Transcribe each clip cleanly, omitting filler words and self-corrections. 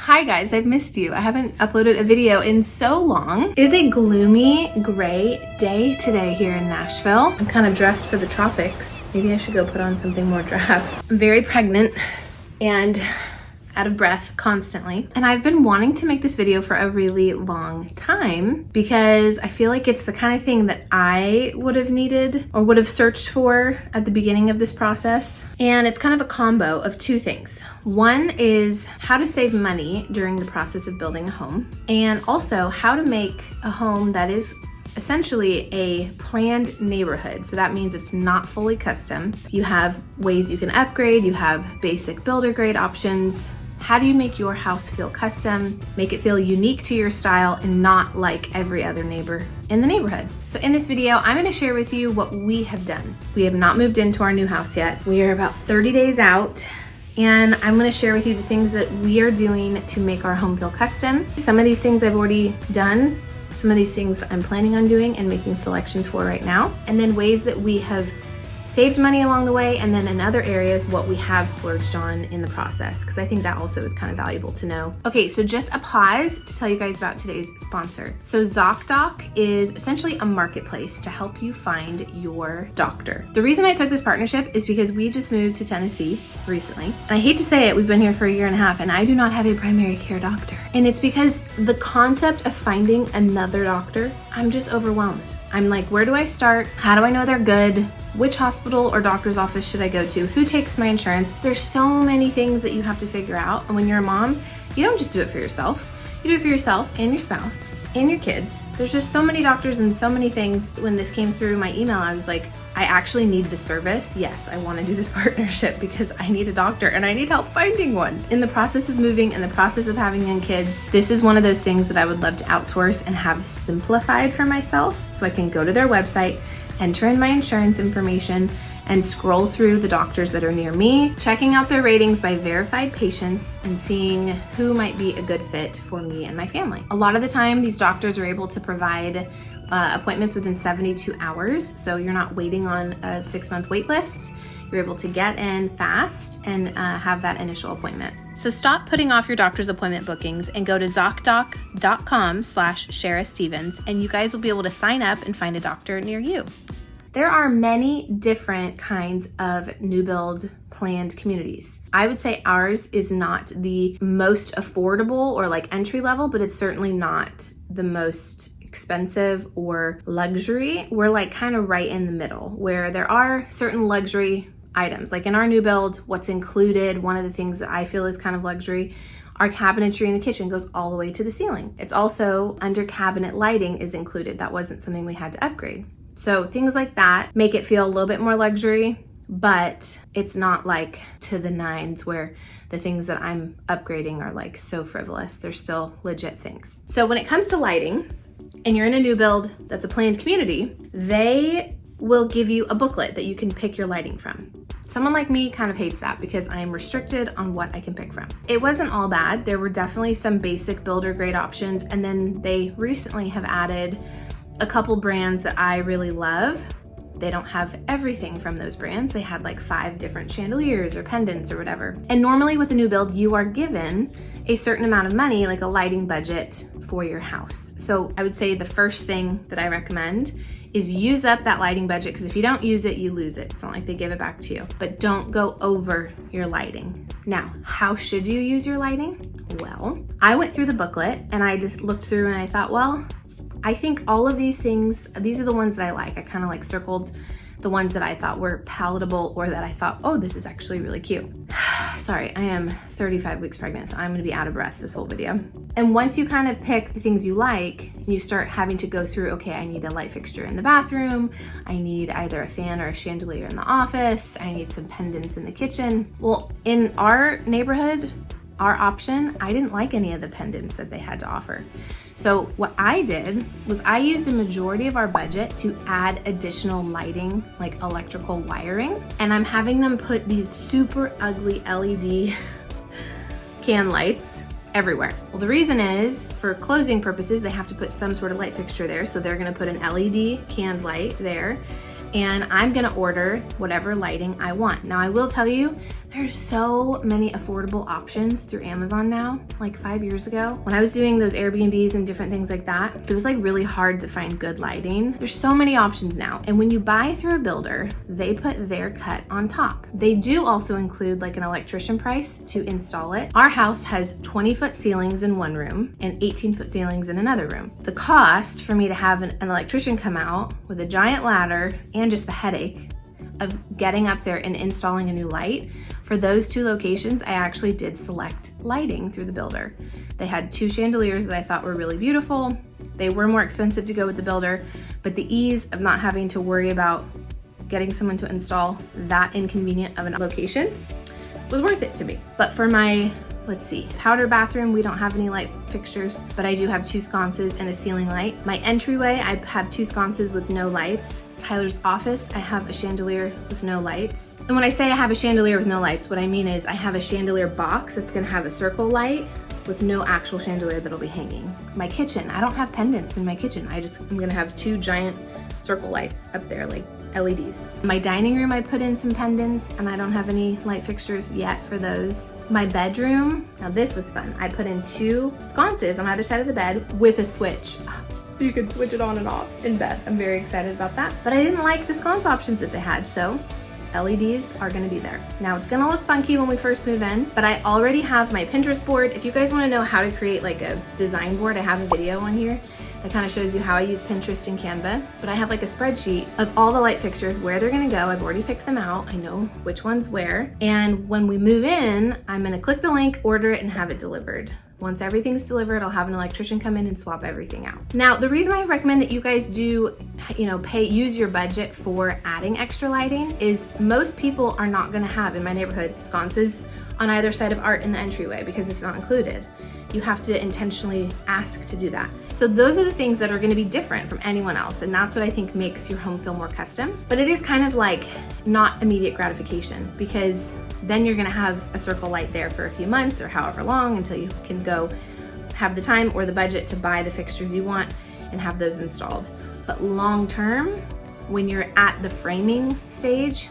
Hi guys, I've missed you. I haven't uploaded a video in so long. It is a gloomy gray day today here in Nashville. I'm kind of dressed for the tropics. Maybe I should go put on something more drab. I'm very pregnant and out of breath constantly. And I've been wanting to make this video for a really long time because I feel like it's the kind of thing that I would have needed or would have searched for at the beginning of this process. And it's kind of a combo of two things. One is how to save money during the process of building a home, and also how to make a home that is essentially a planned neighborhood. So that means it's not fully custom. You have ways you can upgrade, you have basic builder grade options. How do you make your house feel custom, make it feel unique to your style and not like every other neighbor in the neighborhood? So in this video, I'm gonna share with you what we have done. We have not moved into our new house yet. We are about 30 days out, and I'm gonna share with you the things that we are doing to make our home feel custom. Some of these things I've already done. Some of these things I'm planning on doing and making selections for right now. And then ways that we have saved money along the way, and then in other areas, what we have splurged on in the process, because I think that also is kind of valuable to know. Okay, so just a pause to tell you guys about today's sponsor. So ZocDoc is essentially a marketplace to help you find your doctor. The reason I took this partnership is because we just moved to Tennessee recently. And I hate to say it, we've been here for 1.5 years and I do not have a primary care doctor. And it's because the concept of finding another doctor, I'm just overwhelmed. I'm like, where do I start? How do I know they're good? Which hospital or doctor's office should I go to? Who takes my insurance? There's so many things that you have to figure out. And when you're a mom, you don't just do it for yourself. You do it for yourself and your spouse and your kids. There's just so many doctors and so many things. When this came through my email, I was like, I actually need the service. Yes, I want to do this partnership because I need a doctor and I need help finding one. In the process of moving, in the process of having young kids, this is one of those things that I would love to outsource and have simplified for myself, so I can go to their website, enter in my insurance information, and scroll through the doctors that are near me, checking out their ratings by verified patients and seeing who might be a good fit for me and my family. A lot of the time, these doctors are able to provide appointments within 72 hours. So you're not waiting on a 6-month wait list. You're able to get in fast and have that initial appointment. So stop putting off your doctor's appointment bookings and go to ZocDoc.com/Sharrah Stevens, and you guys will be able to sign up and find a doctor near you. There are many different kinds of new build planned communities. I would say ours is not the most affordable or like entry level, but it's certainly not the most expensive or luxury. We're like kind of right in the middle, where there are certain luxury items. Like in our new build, what's included, one of the things that I feel is kind of luxury, our cabinetry in the kitchen goes all the way to the ceiling. It's also under cabinet lighting is included. That wasn't something we had to upgrade. So things like that make it feel a little bit more luxury, but it's not like to the nines where the things that I'm upgrading are like so frivolous. They're still legit things. So when it comes to lighting, and you're in a new build that's a planned community, they will give you a booklet that you can pick your lighting from. Someone like me kind of hates that because I am restricted on what I can pick from. It wasn't all bad. There were definitely some basic builder grade options, and then they recently have added a couple brands that I really love. They don't have everything from those brands. They had like 5 different chandeliers or pendants or whatever. And normally with a new build, you are given a certain amount of money, like a lighting budget for your house. So I would say the first thing that I recommend is use up that lighting budget, because if you don't use it, you lose it. It's not like they give it back to you, but don't go over your lighting. Now, how should you use your lighting? Well, I went through the booklet and I just looked through and I thought, well, I think all of these things, these are the ones that I like. I kind of like circled the ones that I thought were palatable or that I thought, oh, this is actually really cute. Sorry, I am 35 weeks pregnant, so I'm gonna be out of breath this whole video. And once you kind of pick the things you like, you start having to go through, okay, I need a light fixture in the bathroom. I need either a fan or a chandelier in the office. I need some pendants in the kitchen. Well, in our neighborhood, our option, I didn't like any of the pendants that they had to offer. So what I did was I used a majority of our budget to add additional lighting, like electrical wiring, and I'm having them put these super ugly LED can lights everywhere. Well, the reason is for closing purposes, they have to put some sort of light fixture there. So they're gonna put an LED canned light there, and I'm gonna order whatever lighting I want. Now I will tell you, There's so many affordable options through Amazon now. Like 5 years ago, when I was doing those Airbnbs and different things like that, it was like really hard to find good lighting. There's so many options now. And when you buy through a builder, they put their cut on top. They do also include like an electrician price to install it. Our house has 20-foot ceilings in one room and 18-foot ceilings in another room. The cost for me to have an electrician come out with a giant ladder and just the headache of getting up there and installing a new light, for those 2 locations, I actually did select lighting through the builder. They had 2 chandeliers that I thought were really beautiful. They were more expensive to go with the builder, but the ease of not having to worry about getting someone to install that inconvenient of a location was worth it to me. But for my, let's see, powder bathroom, we don't have any light fixtures, but I do have 2 sconces and a ceiling light. My entryway, I have 2 sconces with no lights. Tyler's office, I have a chandelier with no lights. And when I say I have a chandelier with no lights, what I mean is I have a chandelier box that's gonna have a circle light with no actual chandelier that'll be hanging. My kitchen, I don't have pendants in my kitchen. I'm gonna have 2 giant circle lights up there, like LEDs. My dining room, I put in some pendants and I don't have any light fixtures yet for those. My bedroom, now this was fun. I put in 2 sconces on either side of the bed with a switch. So you could switch it on and off in bed. I'm very excited about that. But I didn't like the sconce options that they had, so LEDs are gonna be there. Now it's gonna look funky when we first move in, but I already have my Pinterest board. If you guys wanna know how to create like a design board, I have a video on here that kind of shows you how I use Pinterest and Canva. But I have like a spreadsheet of all the light fixtures, where they're gonna go. I've already picked them out. I know which one's where. And when we move in, I'm gonna click the link, order it, and have it delivered. Once everything's delivered, I'll have an electrician come in and swap everything out. Now, the reason I recommend that you guys do, use your budget for adding extra lighting is most people are not gonna have, in my neighborhood, sconces on either side of art in the entryway because it's not included. You have to intentionally ask to do that. So those are the things that are gonna be different from anyone else, and that's what I think makes your home feel more custom. But it is kind of like not immediate gratification, because then you're gonna have a circle light there for a few months or however long until you can go have the time or the budget to buy the fixtures you want and have those installed. But long term, when you're at the framing stage,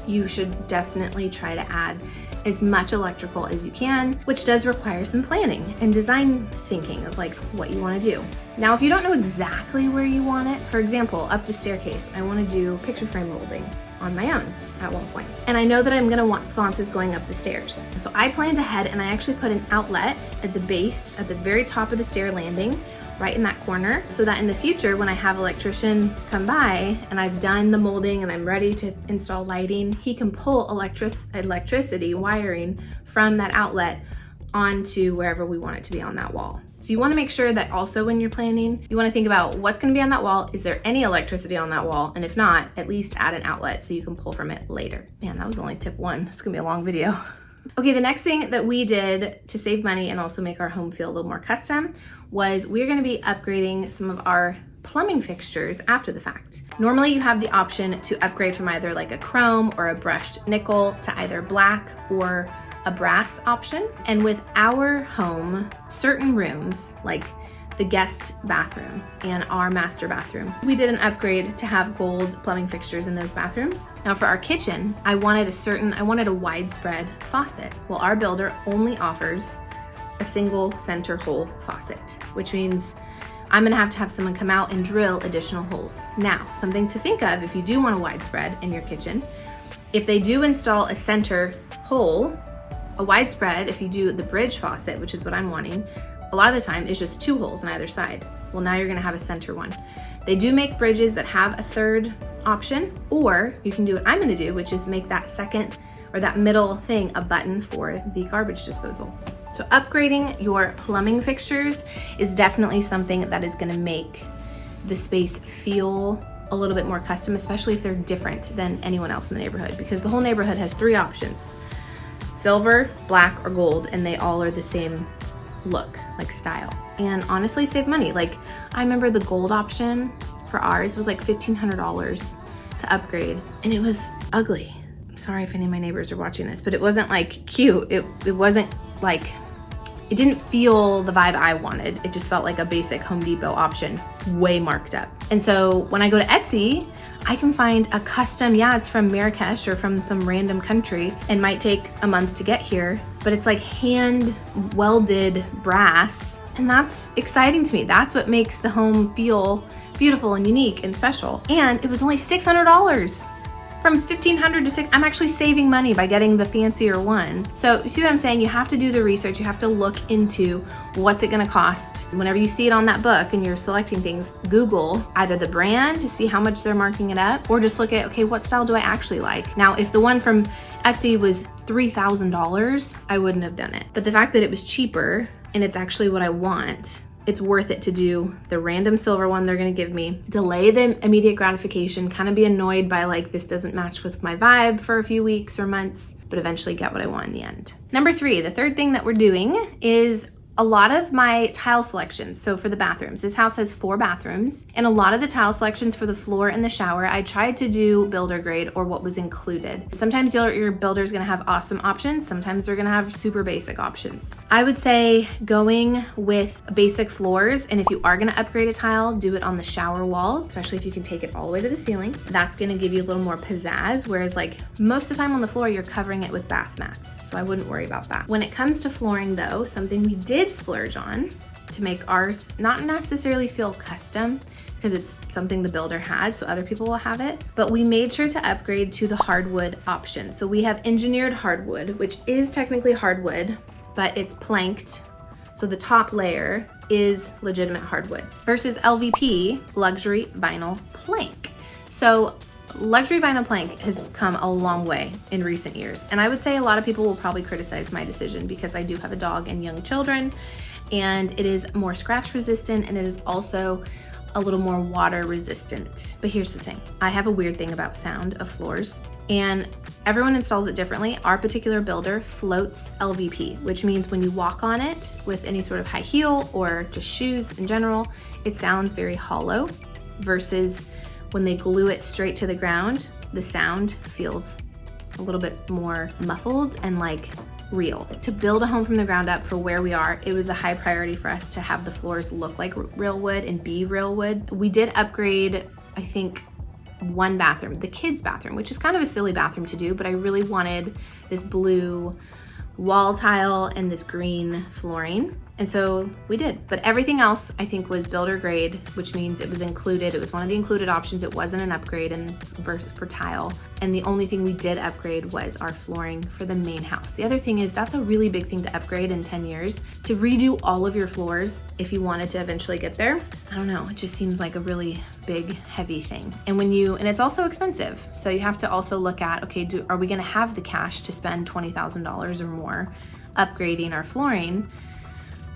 you should definitely try to add as much electrical as you can, which does require some planning and design thinking of like what you want to do. Now, if you don't know exactly where you want it, for example, up the staircase, I want to do picture frame molding on my own at one point. And I know that I'm gonna want sconces going up the stairs. So I planned ahead and I actually put an outlet at the base, at the very top of the stair landing, right in that corner, so that in the future, when I have an electrician come by and I've done the molding and I'm ready to install lighting, he can pull electricity wiring from that outlet onto wherever we want it to be on that wall. So you wanna make sure that also when you're planning, you wanna think about what's gonna be on that wall. Is there any electricity on that wall? And if not, at least add an outlet so you can pull from it later. Man, that was only tip 1. It's gonna be a long video. Okay, the next thing that we did to save money and also make our home feel a little more custom was we're gonna be upgrading some of our plumbing fixtures after the fact. Normally you have the option to upgrade from either like a chrome or a brushed nickel to either black or a brass option. And with our home, certain rooms, like the guest bathroom and our master bathroom, we did an upgrade to have gold plumbing fixtures in those bathrooms. Now for our kitchen, I wanted a widespread faucet. Well, our builder only offers a single center hole faucet, which means I'm gonna have to have someone come out and drill additional holes. Now, something to think of if you do want a widespread in your kitchen, if they do install a center hole, a widespread, if you do the bridge faucet, which is what I'm wanting, a lot of the time is just 2 holes on either side. Well, now you're gonna have a center one. They do make bridges that have a third option, or you can do what I'm gonna do, which is make that second or that middle thing a button for the garbage disposal. So upgrading your plumbing fixtures is definitely something that is gonna make the space feel a little bit more custom, especially if they're different than anyone else in the neighborhood, because the whole neighborhood has 3 options: silver, black, or gold, and they all are the same look, like style. And honestly, save money. Like, I remember the gold option for ours was like $1,500 to upgrade, and it was ugly. I'm sorry if any of my neighbors are watching this, but it wasn't like cute. It wasn't like it didn't feel the vibe I wanted. It just felt like a basic Home Depot option, way marked up. And so when I go to Etsy, I can find a custom, yeah, it's from Marrakesh or from some random country and might take a month to get here, but it's like hand welded brass. And that's exciting to me. That's what makes the home feel beautiful and unique and special. And it was only $600. From $1,500 to $600, I'm actually saving money by getting the fancier one. So you see what I'm saying? You have to do the research. You have to look into what's it gonna cost. Whenever you see it on that book and you're selecting things, Google either the brand to see how much they're marking it up, or just look at, okay, what style do I actually like? Now, if the one from Etsy was $3,000, I wouldn't have done it. But the fact that it was cheaper and it's actually what I want, it's worth it to do the random silver one they're gonna give me, delay the immediate gratification, kind of be annoyed by like, this doesn't match with my vibe for a few weeks or months, but eventually get what I want in the end. Number 3, the third thing that we're doing is a lot of my tile selections. So for the bathrooms, this house has 4 bathrooms, and a lot of the tile selections for the floor and the shower, I tried to do builder grade or what was included. Sometimes your builder's gonna have awesome options. Sometimes they're gonna have super basic options. I would say going with basic floors, and if you are gonna upgrade a tile, do it on the shower walls, especially if you can take it all the way to the ceiling. That's gonna give you a little more pizzazz, whereas like most of the time on the floor, you're covering it with bath mats. So I wouldn't worry about that. When it comes to flooring though, something we did splurge on to make ours not necessarily feel custom, because it's something the builder had, so other people will have it, but we made sure to upgrade to the hardwood option. So we have engineered hardwood, which is technically hardwood, but it's planked. So the top layer is legitimate hardwood versus LVP, luxury vinyl plank. So luxury vinyl plank has come a long way in recent years. And I would say a lot of people will probably criticize my decision because I do have a dog and young children, and it is more scratch resistant, and it is also a little more water resistant. But here's the thing. I have a weird thing about sound of floors, and everyone installs it differently. Our particular builder floats LVP, which means when you walk on it with any sort of high heel or just shoes in general, it sounds very hollow, versus when they glue it straight to the ground, the sound feels a little bit more muffled and like real. To build a home from the ground up for where we are, it was a high priority for us to have the floors look like real wood and be real wood. We did upgrade, I think, one bathroom, the kids' bathroom, which is kind of a silly bathroom to do, but I really wanted this blue wall tile and this green flooring. And so we did, but everything else I think was builder grade, which means it was included. It was one of the included options. It wasn't an upgrade for tile. And the only thing we did upgrade was our flooring for the main house. The other thing is that's a really big thing to upgrade in 10 years, to redo all of your floors if you wanted to eventually get there. I don't know, it just seems like a really big, heavy thing. And and it's also expensive. So you have to also look at, okay, are we gonna have the cash to spend $20,000 or more upgrading our flooring?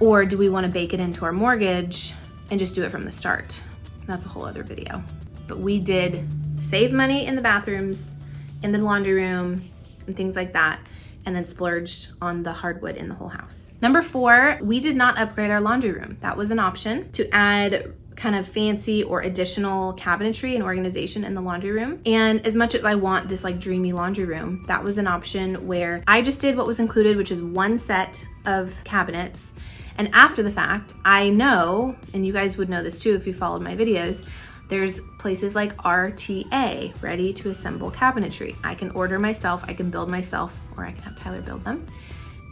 Or do we want to bake it into our mortgage and just do it from the start? That's a whole other video. But we did save money in the bathrooms, in the laundry room, and things like that, and then splurged on the hardwood in the whole house. Number 4, we did not upgrade our laundry room. That was an option to add kind of fancy or additional cabinetry and organization in the laundry room. And as much as I want this like dreamy laundry room, that was an option where I just did what was included, which is one set of cabinets. And after the fact, I know, and you guys would know this too if you followed my videos, there's places like RTA, ready to assemble cabinetry. I can order myself, I can build myself, or I can have Tyler build them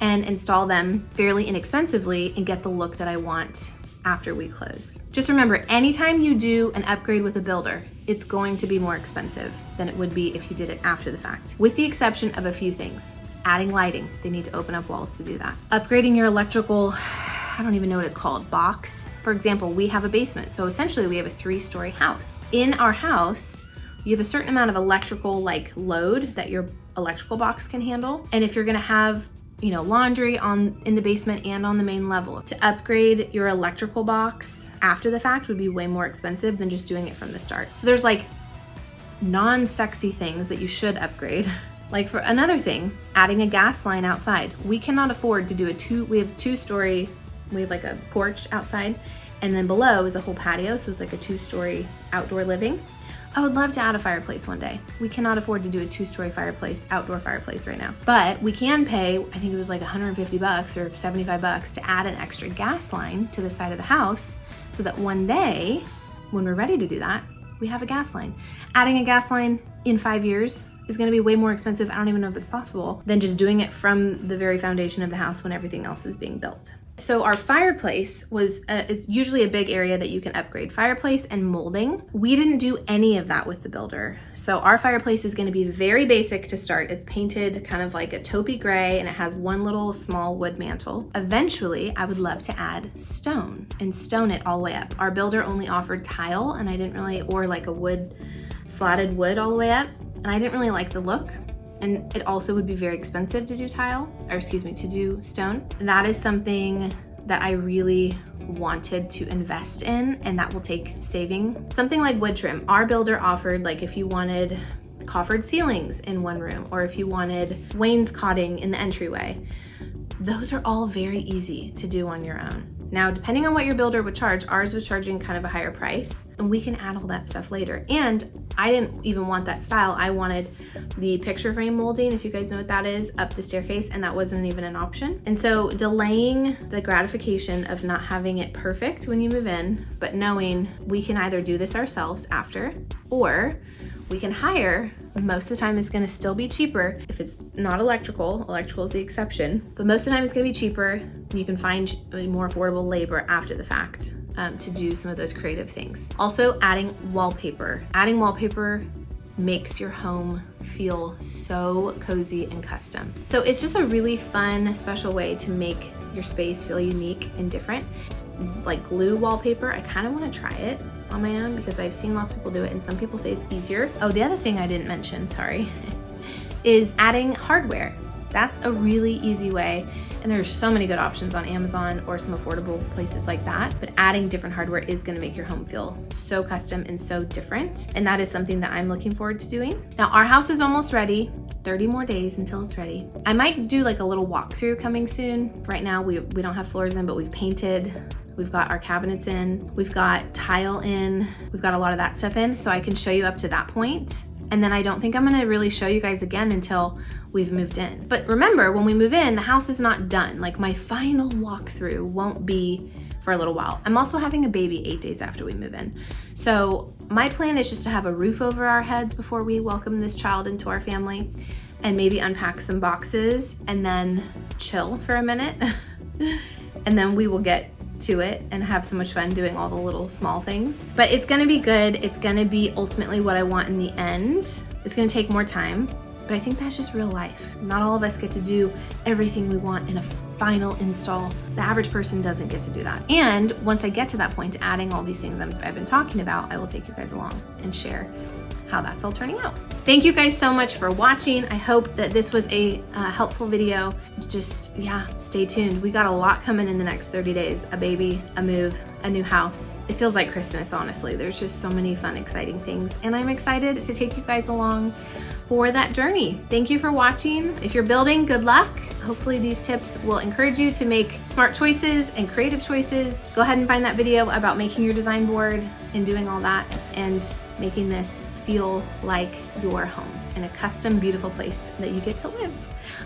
and install them fairly inexpensively and get the look that I want after we close. Just remember, anytime you do an upgrade with a builder, it's going to be more expensive than it would be if you did it after the fact, with the exception of a few things. Adding lighting, they need to open up walls to do that. Upgrading your electrical, I don't even know what it's called, box. For example, we have a basement, so essentially we have a 3-story house. In our house, you have a certain amount of electrical load that your electrical box can handle. And if you're gonna have laundry in the basement and on the main level, to upgrade your electrical box after the fact would be way more expensive than just doing it from the start. So there's non-sexy things that you should upgrade. Like for another thing, adding a gas line outside. We cannot afford to do we have 2-story, we have a porch outside, and then below is a whole patio, so it's like a 2-story outdoor living. I would love to add a fireplace one day. We cannot afford to do a 2-story fireplace, outdoor fireplace right now. But we can pay, I think it was like 150 bucks or 75 bucks to add an extra gas line to the side of the house so that one day when we're ready to do that, we have a gas line. Adding a gas line in 5 years is gonna be way more expensive, I don't even know if it's possible, than just doing it from the very foundation of the house when everything else is being built. So our fireplace it's usually a big area that you can upgrade. Fireplace and molding. We didn't do any of that with the builder. So our fireplace is gonna be very basic to start. It's painted kind of like a taupey gray and it has one little small wood mantle. Eventually, I would love to add stone and stone it all the way up. Our builder only offered tile and I didn't really, or like a wood, slatted wood all the way up. And I didn't really like the look. And it also would be very expensive to do to do stone. That is something that I really wanted to invest in, and that will take saving. Something like wood trim. Our builder offered, like if you wanted coffered ceilings in one room, or if you wanted wainscoting in the entryway, those are all very easy to do on your own. Now, depending on what your builder would charge, ours was charging kind of a higher price, and we can add all that stuff later. And I didn't even want that style. I wanted the picture frame molding, if you guys know what that is, up the staircase, and that wasn't even an option. And so delaying the gratification of not having it perfect when you move in, but knowing we can either do this ourselves after, or we can hire. Most of the time it's gonna still be cheaper if it's not electrical. Electrical is the exception, but most of the time it's gonna be cheaper. You can find more affordable labor after the fact to do some of those creative things. Also, adding wallpaper. Adding wallpaper makes your home feel so cozy and custom. So it's just a really fun, special way to make your space feel unique and different. Like glue wallpaper, I kind of want to try it on my own because I've seen lots of people do it and some people say it's easier. Oh, the other thing I didn't mention, sorry, is adding hardware. That's a really easy way, and there's so many good options on Amazon or some affordable places like that, but adding different hardware is gonna make your home feel so custom and so different, and that is something that I'm looking forward to doing. Now, our house is almost ready. 30 more days until it's ready. I might do like a little walkthrough coming soon. Right now, we don't have floors in, but we've painted. We've got our cabinets in, we've got tile in, we've got a lot of that stuff in, so I can show you up to that point. And then I don't think I'm gonna really show you guys again until we've moved in. But remember, when we move in, the house is not done. Like my final walkthrough won't be for a little while. I'm also having a baby 8 days after we move in. So my plan is just to have a roof over our heads before we welcome this child into our family, and maybe unpack some boxes and then chill for a minute. And then we will get to it and have so much fun doing all the little small things. But it's gonna be good. It's gonna be ultimately what I want in the end. It's gonna take more time, but I think that's just real life. Not all of us get to do everything we want in a final install. The average person doesn't get to do that. And once I get to that point, adding all these things I've been talking about, I will take you guys along and share how that's all turning out. Thank you guys so much for watching. I hope that this was a helpful video. Just, yeah, stay tuned. We got a lot coming in the next 30 days. A baby, a move, a new house. It feels like Christmas, honestly. There's just so many fun, exciting things. And I'm excited to take you guys along for that journey. Thank you for watching. If you're building, good luck. Hopefully these tips will encourage you to make smart choices and creative choices. Go ahead and find that video about making your design board and doing all that and making this feel like your home in a custom, beautiful place that you get to live.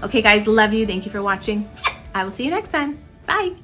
Okay guys, love you. Thank you for watching. I will see you next time. Bye.